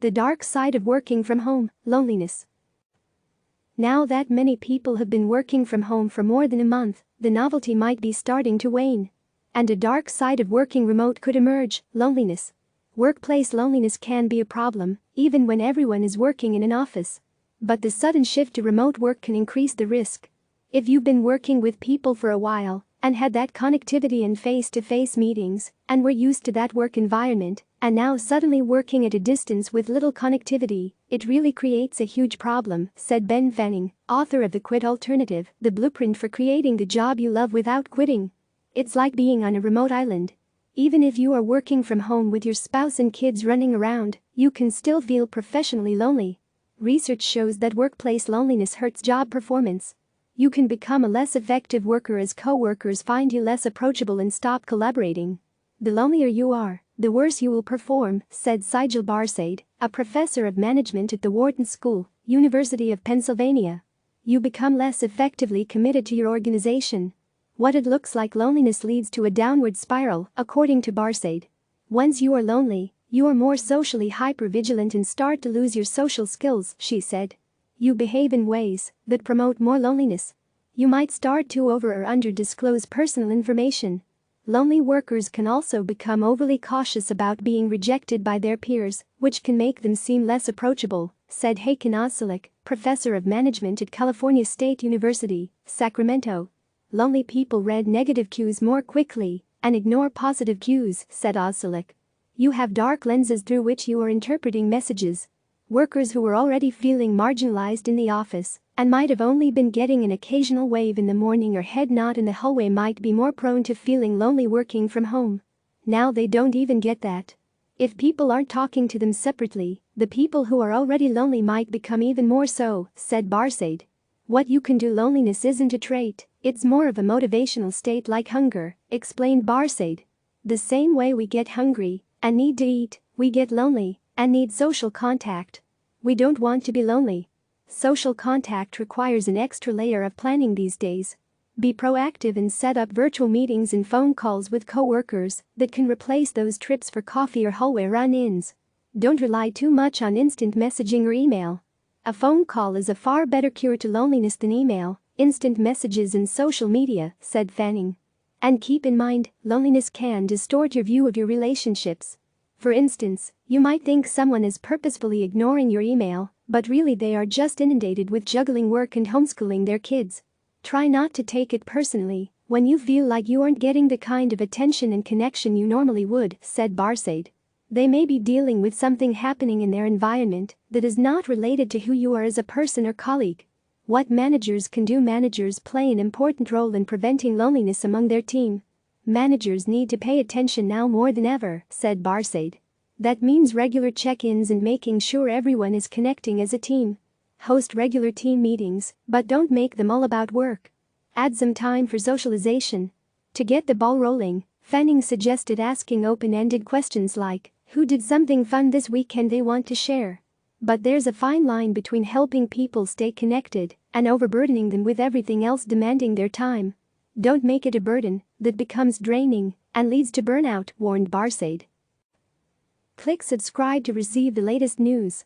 The dark side of working from home, loneliness. Now that many people have been working from home for more than a month, the novelty might be starting to wane. And a dark side of working remote could emerge, loneliness. Workplace loneliness can be a problem, even when everyone is working in an office. But the sudden shift to remote work can increase the risk. If you've been working with people for a while, and had that connectivity and face-to-face meetings, and were used to that work environment, and now suddenly working at a distance with little connectivity, it really creates a huge problem, said Ben Fanning, author of The Quit Alternative, the blueprint for creating the job you love without quitting. It's like being on a remote island. Even if you are working from home with your spouse and kids running around, you can still feel professionally lonely. Research shows that workplace loneliness hurts job performance. You can become a less effective worker as co-workers find you less approachable and stop collaborating. The lonelier you are, the worse you will perform, said Sigel Barsade, a professor of management at the Wharton School, University of Pennsylvania. You become less effectively committed to your organization. What it looks like loneliness leads to a downward spiral, according to Barsade. Once you are lonely, you are more socially hypervigilant and start to lose your social skills, she said. You behave in ways that promote more loneliness. You might start to over or under disclose personal information. Lonely workers can also become overly cautious about being rejected by their peers, which can make them seem less approachable, said Hakan Osulik, professor of management at California State University, Sacramento. Lonely people read negative cues more quickly and ignore positive cues, said Osulik. You have dark lenses through which you are interpreting messages. Workers who were already feeling marginalized in the office and might have only been getting an occasional wave in the morning or head nod in the hallway might be more prone to feeling lonely working from home. Now they don't even get that. If people aren't talking to them separately, the people who are already lonely might become even more so, said Barsade. What you can do. Loneliness isn't a trait, it's more of a motivational state like hunger, explained Barsade. The same way we get hungry and need to eat, we get lonely and need social contact. We don't want to be lonely. Social contact requires an extra layer of planning these days. Be proactive and set up virtual meetings and phone calls with coworkers that can replace those trips for coffee or hallway run-ins. Don't rely too much on instant messaging or email. A phone call is a far better cure to loneliness than email, instant messages and social media, said Fanning. And keep in mind, loneliness can distort your view of your relationships. For instance, you might think someone is purposefully ignoring your email, but really they are just inundated with juggling work and homeschooling their kids. Try not to take it personally when you feel like you aren't getting the kind of attention and connection you normally would, said Barsade. They may be dealing with something happening in their environment that is not related to who you are as a person or colleague. What managers can do. Managers play an important role in preventing loneliness among their team. Managers need to pay attention now more than ever, said Barsade. That means regular check-ins and making sure everyone is connecting as a team. Host regular team meetings, but don't make them all about work. Add some time for socialization. To get the ball rolling, Fanning suggested asking open-ended questions like, who did something fun this weekend they want to share? But there's a fine line between helping people stay connected and overburdening them with everything else demanding their time. Don't make it a burden that becomes draining and leads to burnout, warned Barsade. Click subscribe to receive the latest news.